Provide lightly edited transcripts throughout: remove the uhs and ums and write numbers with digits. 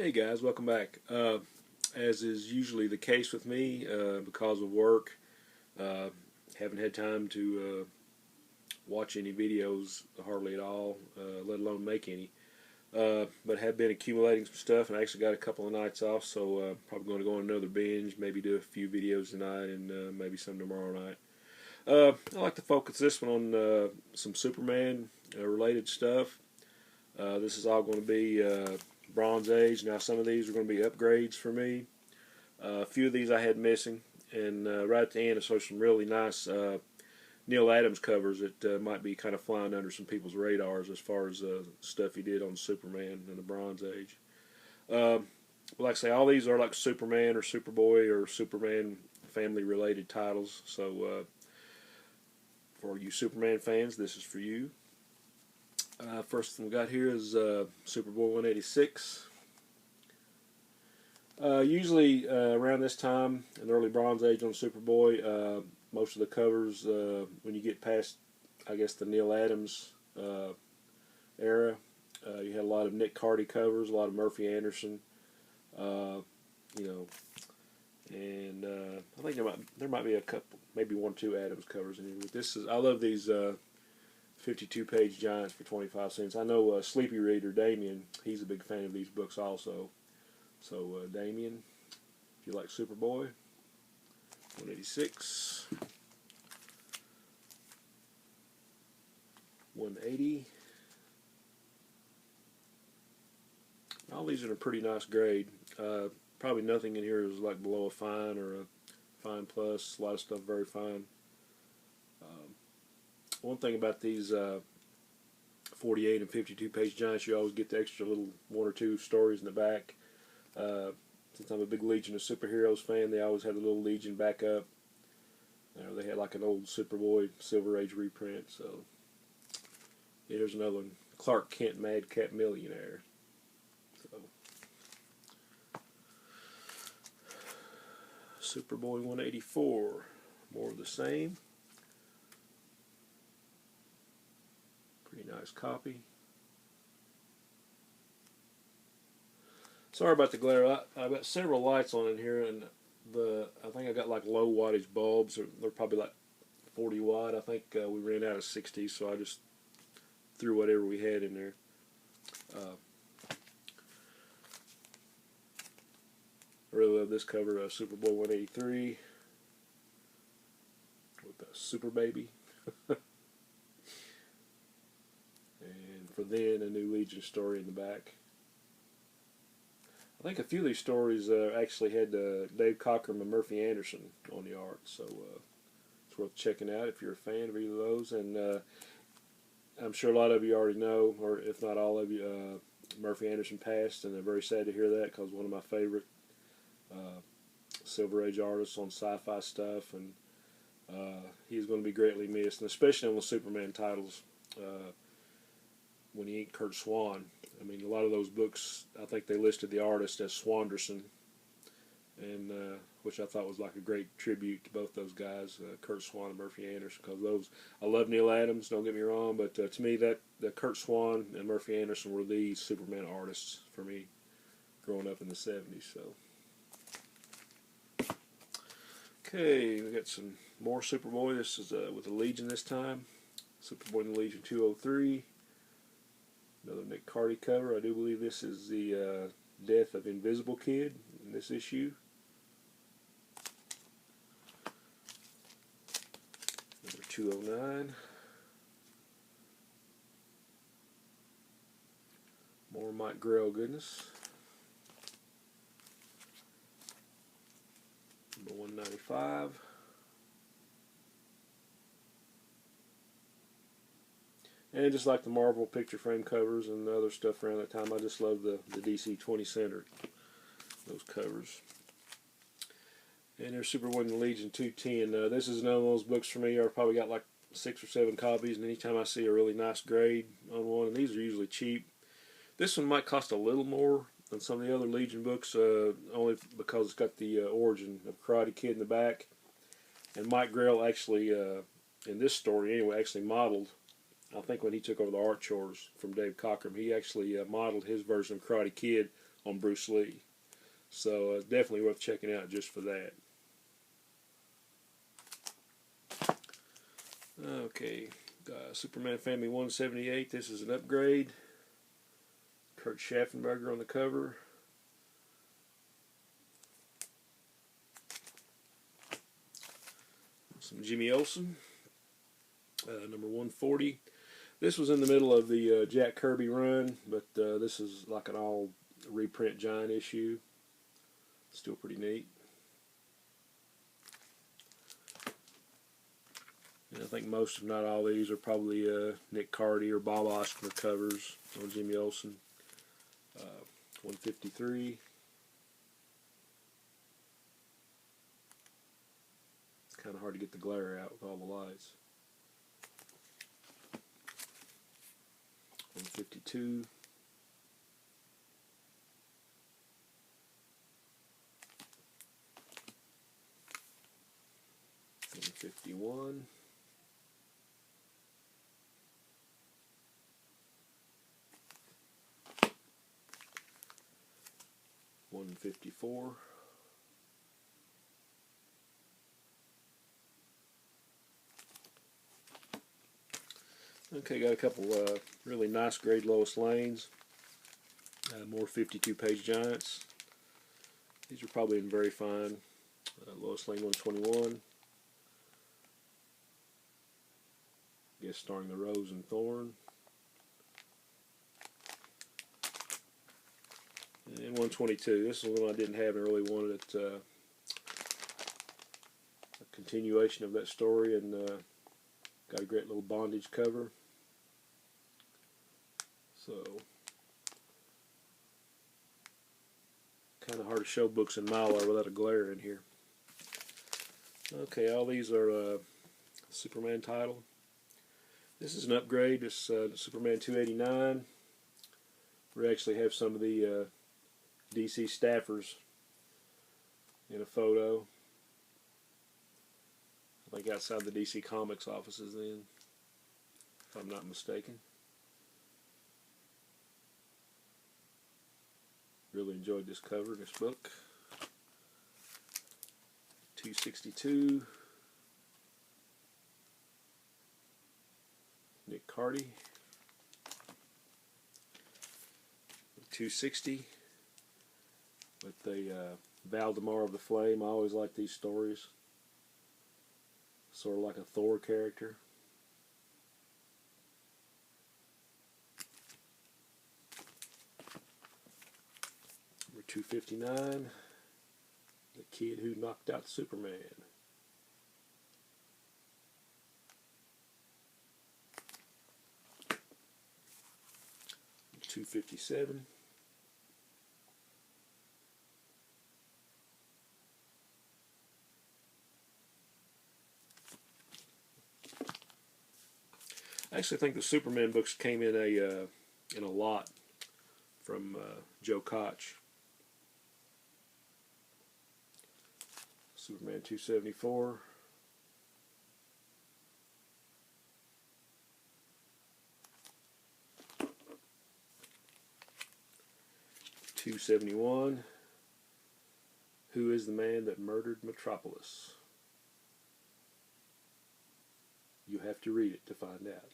Hey guys, welcome back. As is usually the case with me, because of work, uh, haven't had time to watch any videos hardly at all, let alone make any. But have been accumulating some stuff, and I actually got a couple of nights off, so probably going to go on another binge, maybe do a few videos tonight, and maybe some tomorrow night. I like to focus this one on some Superman related stuff. This is all going to be Bronze Age. Now, some of these are going to be upgrades for me. A few of these I had missing, and right at the end, I saw some really nice Neal Adams covers that might be kind of flying under some people's radars as far as stuff he did on Superman in the Bronze Age. Like I say, all these are like Superman or Superboy or Superman family related titles. So for you Superman fans, this is for you. First thing we got here is Superboy 186. Usually around this time in the early Bronze Age on Superboy, most of the covers, when you get past, I guess, the Neal Adams era, you had a lot of Nick Cardy covers, a lot of Murphy Anderson, you know, and I think there might be a couple, maybe one or two Adams covers in here. But I love these 52-page giants for 25 cents. I know Sleepy Reader Damien, he's a big fan of these books also. So Damien, if you like Superboy, 186, 180. All these are in a pretty nice grade. Probably nothing in here is like below a fine or a fine plus. A lot of stuff very fine. One thing about these 48 and 52-page giants, you always get the extra little one or two stories in the back. Since I'm a big Legion of Superheroes fan, they always had a little Legion backup. They had like an old Superboy Silver Age reprint. So here's another one, Clark Kent Madcap Millionaire. So Superboy 184, more of the same. Pretty nice copy. Sorry about the glare. I've got several lights on in here, and I think I got like low wattage bulbs. They're probably like 40 watt. I think we ran out of 60, so I just threw whatever we had in there. I really love this cover, Superboy 183 with a Super Baby. And for then, a new Legion story in the back. I think a few of these stories actually had Dave Cockrum and Murphy Anderson on the art, so it's worth checking out if you're a fan of either of those. And I'm sure a lot of you already know, or if not all of you, Murphy Anderson passed, and I'm very sad to hear that because one of my favorite Silver Age artists on sci-fi stuff, and he's going to be greatly missed, and especially on the Superman titles. When he inked Kurt Swan. I mean, a lot of those books, I think they listed the artist as Swanderson, and which I thought was like a great tribute to both those guys, Kurt Swan and Murphy Anderson, because I love Neal Adams, don't get me wrong, but to me, the Kurt Swan and Murphy Anderson were the Superman artists for me growing up in the 70s. So, okay, we got some more Superboy. This is with the Legion this time. Superboy and the Legion 203. Another Nick Cardy cover. I do believe this is the death of Invisible Kid in this issue. Number 209. More Mike Grell goodness. Number 195. And just like the Marvel picture frame covers and the other stuff around that time, I just love the DC 20 center, those covers. And there's Superboy and the Legion 210. This is another one of those books for me. I've probably got like 6 or 7 copies, and anytime I see a really nice grade on one, and these are usually cheap. This one might cost a little more than some of the other Legion books, only because it's got the origin of Karate Kid in the back. And Mike Grell actually, in this story anyway, actually modeled, I think when he took over the art chores from Dave Cockrum, he actually modeled his version of Karate Kid on Bruce Lee. So definitely worth checking out just for that. Okay, Superman Family 178. This is an upgrade. Kurt Schaffenberger on the cover. Some Jimmy Olsen. Number 140. This was in the middle of the Jack Kirby run, but this is like an all reprint giant issue. Still pretty neat. And I think most, if not all, these are probably Nick Cardy or Bob Oscar covers on Jimmy Olsen. 153. It's kind of hard to get the glare out with all the lights. 152. 151. 154. 'Got a couple really nice grade Lois Lanes. More 52-page giants. These are probably in very fine. Lois Lane 121. Guess starring the Rose and Thorn. And 122. This is one I didn't have and really wanted it. A continuation of that story, and got a great little bondage cover. So, kind of hard to show books in Mylar without a glare in here. Okay, all these are Superman title. This is an upgrade. It's Superman 289. We actually have some of the DC staffers in a photo. I think outside the DC Comics offices then, if I'm not mistaken. Really enjoyed this cover, this book. 262. Nick Cardy. 260. With the Valdemar of the Flame. I always like these stories. Sort of like a Thor character. Number 259. The Kid Who Knocked Out Superman. 257. I actually think the Superman books came in a lot from Joe Koch. Superman 274. $271. Who is the man that murdered Metropolis? You have to read it to find out.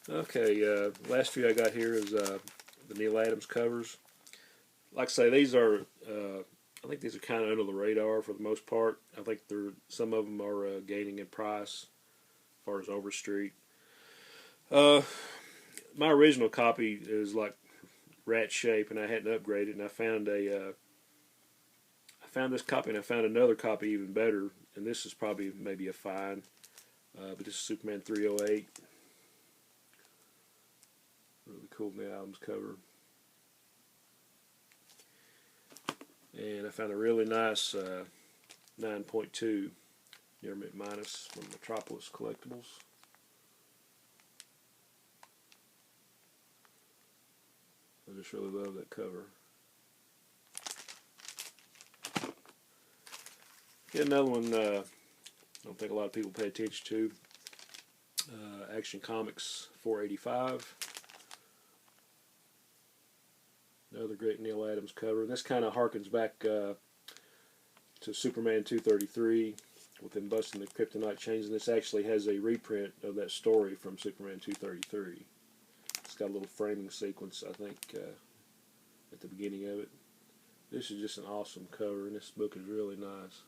Okay, last few I got here is the Neal Adams covers. Like I say, these are I think these are kind of under the radar for the most part. I think some of them are gaining in price as far as Overstreet. My original copy is like rat shape, and I hadn't upgraded, and I found this copy, and I found another copy even better, and this is probably maybe a fine, but this is Superman 308. Really cool Neal Adams cover. And I found a really nice 9.2 near mint minus from Metropolis Collectibles. I just really love that cover. Get another one I don't think a lot of people pay attention to. Action Comics 485. Another great Neal Adams cover. And this kind of harkens back to Superman 233 with him busting the kryptonite chains. And this actually has a reprint of that story from Superman 233. It's got a little framing sequence, I think, at the beginning of it. This is just an awesome cover, and this book is really nice.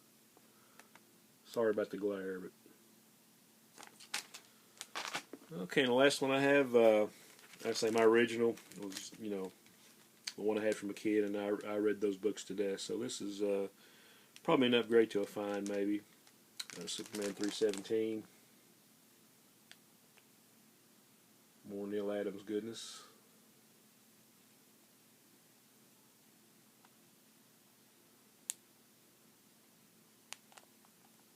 Sorry about the glare, but okay. And the last one I have, I'd say my original was, the one I had from a kid, and I read those books to death. So this is probably an upgrade to a fine, maybe. Superman 317. More Neal Adams goodness.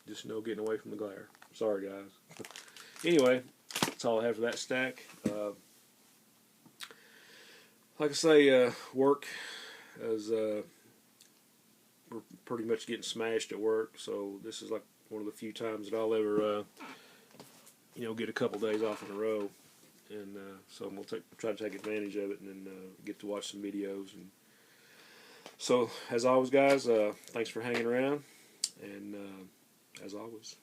Just no getting away from the glare. Sorry, guys. Anyway, that's all I have for that stack. Like I say, work is we're pretty much getting smashed at work, so this is like one of the few times that I'll ever, get a couple days off in a row, and so I'm gonna try to take advantage of it, and then get to watch some videos. And so, as always, guys, thanks for hanging around, and as always.